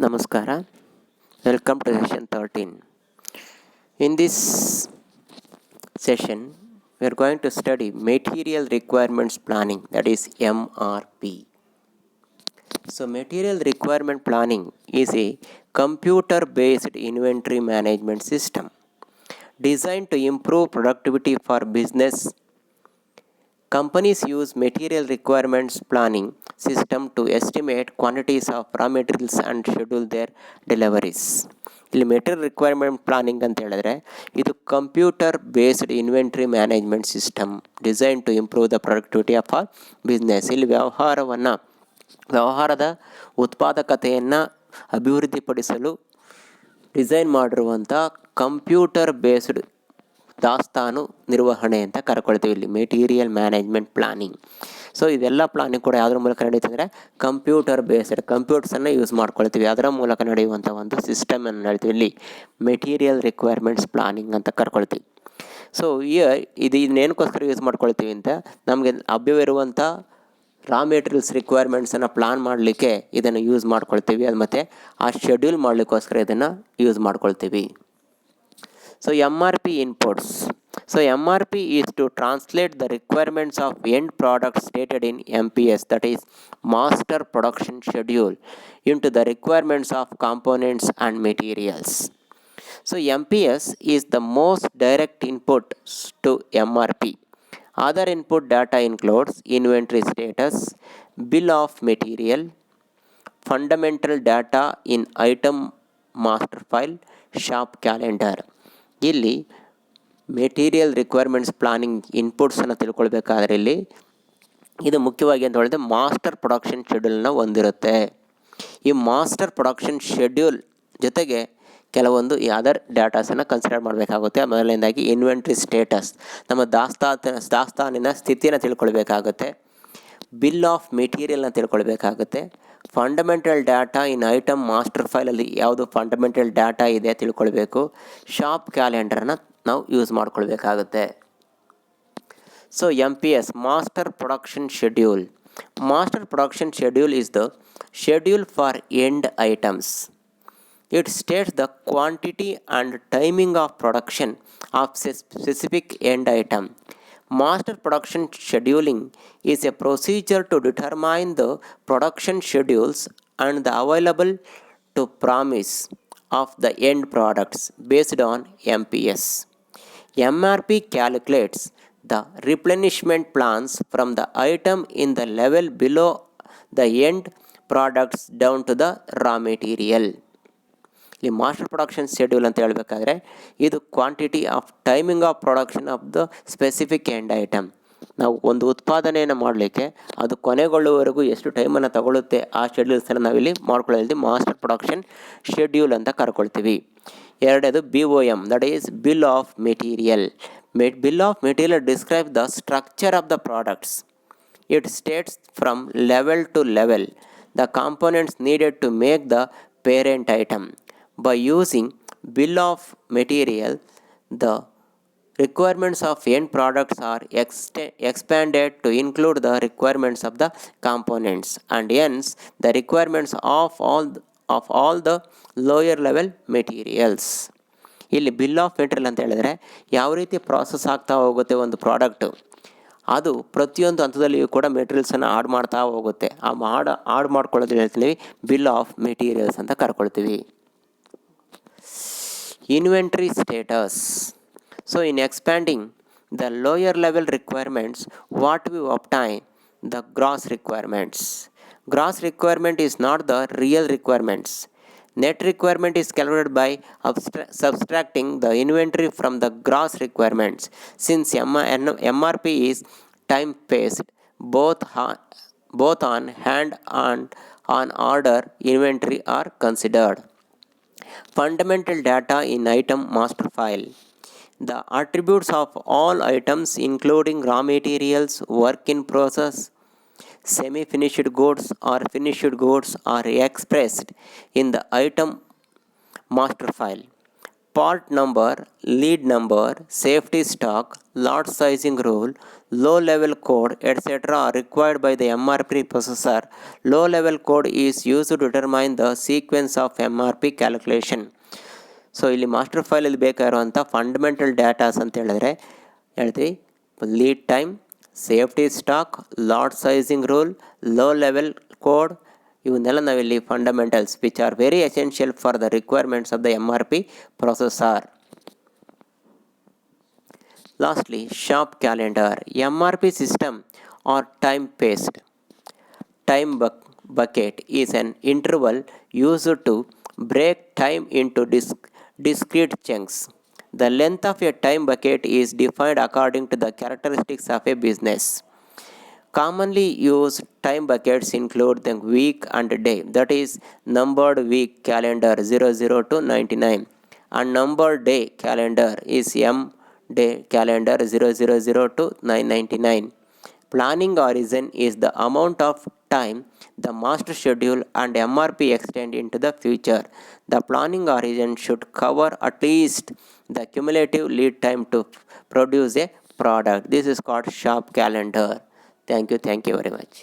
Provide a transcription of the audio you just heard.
Namaskara. Welcome to session 13. In this session, we are going to study material requirements planning, that is MRP. So, material requirement planning is a computer based inventory management system designed to improve productivity for business. Companies use material requirements planning system to estimate quantities of raw materials and schedule their deliveries. ಇಲ್ಲಿ material requirement planning ಅಂತ ಹೇಳಿದ್ರೆ ಇದು computer based inventory management system design to improve the productivity of our business. ಇಲ್ಲಿ ವ್ಯವಹಾರದ ಉತ್ಪಾದಕತೆಯನ್ನು ಅಭಿವೃದ್ಧಿಪಡಿಸಲು design ಮಾಡಿರುವಂಥ computer based ದಾಸ್ತಾನು ನಿರ್ವಹಣೆ ಅಂತ ಕರ್ಕೊಳ್ತೀವಿ ಇಲ್ಲಿ ಮೆಟೀರಿಯಲ್ ಮ್ಯಾನೇಜ್ಮೆಂಟ್ ಪ್ಲಾನಿಂಗ್. ಸೊ ಇದೆಲ್ಲ ಪ್ಲಾನಿಂಗ್ ಕೂಡ ಯಾವುದ್ರ ಮೂಲಕ ನಡೀತಂದರೆ ಕಂಪ್ಯೂಟರ್ ಬೇಸ್ಡ್ ಕಂಪ್ಯೂಟರ್ಸನ್ನು ಯೂಸ್ ಮಾಡ್ಕೊಳ್ತೀವಿ, ಅದರ ಮೂಲಕ ನಡೆಯುವಂಥ ಒಂದು ಸಿಸ್ಟಮನ್ನು ಹೇಳ್ತೀವಿ ಇಲ್ಲಿ ಮೆಟೀರಿಯಲ್ ರಿಕ್ವೈರ್ಮೆಂಟ್ಸ್ ಪ್ಲಾನಿಂಗ್ ಅಂತ ಕರ್ಕೊಳ್ತೀವಿ. ಸೊ ಇದನ್ನೇನಕ್ಕೋಸ್ಕರ ಯೂಸ್ ಮಾಡ್ಕೊಳ್ತೀವಿ ಅಂತ ನಮಗೆ ಲಭ್ಯವಿರುವಂಥ ರಾ ಮೆಟೀರಿಯಲ್ಸ್ ರಿಕ್ವೈರ್ಮೆಂಟ್ಸನ್ನು ಪ್ಲಾನ್ ಮಾಡಲಿಕ್ಕೆ ಇದನ್ನು ಯೂಸ್ ಮಾಡ್ಕೊಳ್ತೀವಿ, ಅದು ಮತ್ತು ಆ ಶೆಡ್ಯೂಲ್ ಮಾಡಲಿಕ್ಕೋಸ್ಕರ ಇದನ್ನು ಯೂಸ್ ಮಾಡ್ಕೊಳ್ತೀವಿ. So MRP inputs. So MRP is to translate the requirements of end products stated in MPS, that is Master Production Schedule, into the requirements of components and materials. So MPS is the most direct input to MRP. Other input data includes inventory status, bill of material, fundamental data in item master file, shop calendar. ಇಲ್ಲಿ material requirements planning ಇನ್ಪುಟ್ಸನ್ನು ತಿಳ್ಕೊಳ್ಬೇಕಾದ್ರೆ ಇಲ್ಲಿ ಇದು ಮುಖ್ಯವಾಗಿ ಅಂತ ಹೇಳಿದ್ರೆ master production ಶೆಡ್ಯೂಲ್ನ ಹೊಂದಿರುತ್ತೆ. ಈ master production schedule ಜೊತೆಗೆ ಕೆಲವೊಂದು ಅದರ್ ಡಾಟಾಸನ್ನು ಕನ್ಸಿಡರ್ ಮಾಡಬೇಕಾಗುತ್ತೆ. ಮೊದಲನೇದಾಗಿ ಇನ್ವೆಂಟ್ರಿ ಸ್ಟೇಟಸ್, ನಮ್ಮ ದಾಸ್ತಾನಿನ ಸ್ಥಿತಿಯನ್ನು ತಿಳ್ಕೊಳ್ಬೇಕಾಗುತ್ತೆ. ಬಿಲ್ ಆಫ್ ಮೆಟೀರಿಯಲ್ನ ತಿಳ್ಕೊಳ್ಬೇಕಾಗುತ್ತೆ. Fundamental data in item master ಫೈಲಲ್ಲಿ ಯಾವುದು ಫಂಡಮೆಂಟಲ್ ಡಾಟಾ ಇದೆ ತಿಳ್ಕೊಳ್ಬೇಕು. ಶಾಪ್ ಕ್ಯಾಲೆಂಡರನ್ನು ನಾವು ಯೂಸ್ ಮಾಡ್ಕೊಳ್ಬೇಕಾಗುತ್ತೆ. So MPS master production schedule. Master production schedule is the schedule for end items. It states the quantity and timing of production of specific end item. Master production scheduling is a procedure to determine the production schedules and the available to promise of the end products based on MPS. MRP calculates the replenishment plans from the item in the level below the end products down to the raw material. ಇಲ್ಲಿ master production schedule ಅಂತ ಹೇಳಬೇಕಾದ್ರೆ ಇದು quantity of timing of production of the specific end item. ನಾವು ಒಂದು ಉತ್ಪಾದನೆಯನ್ನು ಮಾಡಲಿಕ್ಕೆ ಅದು ಕೊನೆಗೊಳ್ಳುವವರೆಗೂ ಎಷ್ಟು ಟೈಮನ್ನು ತಗೊಳ್ಳುತ್ತೆ ಆ ಶೆಡ್ಯೂಲ್ಸನ್ನು ನಾವಿಲ್ಲಿ ಮಾಡ್ಕೊಳ್ಳೋದು ಮಾಸ್ಟರ್ ಪ್ರೊಡಕ್ಷನ್ ಶೆಡ್ಯೂಲ್ ಅಂತ ಕರ್ಕೊಳ್ತೀವಿ. ಎರಡನೇದು BOM, that is bill of material. Bill of material describe the structure of the products. It states from level to level the components needed to make the parent item. By using bill of material, the requirements of end products are expanded to include the requirements of the components and hence the requirements of all the lower level materials. ಇಲ್ಲಿ bill of material ಅಂತ ಹೇಳಿದ್ರೆ ಯಾವ ರೀತಿ process ಆಗ್ತಾ ಹೋಗುತ್ತೆ ಒಂದು product, ಅದು ಪ್ರತಿಯೊಂದು ಹಂತದಲ್ಲಿಯೂ ಕೂಡ ಮೆಟೀರಿಯಲ್ಸನ್ನು ಆಡ್ ಮಾಡ್ತಾ ಹೋಗುತ್ತೆ. ಆಡ್ ಮಾಡ್ಕೊಳ್ಳೋದು ಹೇಳ್ತೀವಿ ಬಿಲ್ ಆಫ್ ಮೆಟೀರಿಯಲ್ಸ್ ಅಂತ ಕರ್ಕೊಳ್ತೀವಿ. Inventory status. So in expanding the lower level requirements, what we obtain the gross requirements. Gross requirement is not the real requirements. Net requirement is calculated by subtracting the inventory from the gross requirements. Since MRP is time based, both on hand and on order inventory are considered. Fundamental data in item master file. The attributes of all items including raw materials, work in process, semi-finished goods or finished goods are expressed in the item master file. part number, lead number, safety stock, lot sizing rule, low level code, etc. are required by the MRP processor. Low level code is used to determine the sequence of MRP calculation. So ಇಲ್ಲಿ master ಫೈಲಲ್ಲಿ ಬೇಕಾಗಿರುವಂಥ fundamental datas ಅಂತ ಹೇಳಿದ್ರೆ ಹೇಳ್ತೀವಿ lead time, safety stock, lot sizing rule, low level code, ಇವನ್ನೆಲ್ಲ ನಾವಿಲ್ಲಿ fundamentals which are very essential for the requirements of the MRP processor. Lastly, shop calendar. MRP system or time-paced. Time bucket is an interval used to break time into discrete chunks. The length of a time bucket is defined according to the characteristics of a business. Commonly used time buckets include the week and day, that is numbered week calendar 00 to 99, and numbered day calendar is M day calendar 000 to 999. Planning horizon is the amount of time the master schedule and MRP extend into the future. The planning horizon should cover at least the cumulative lead time to produce a product. This is called shop calendar. Thank you very much.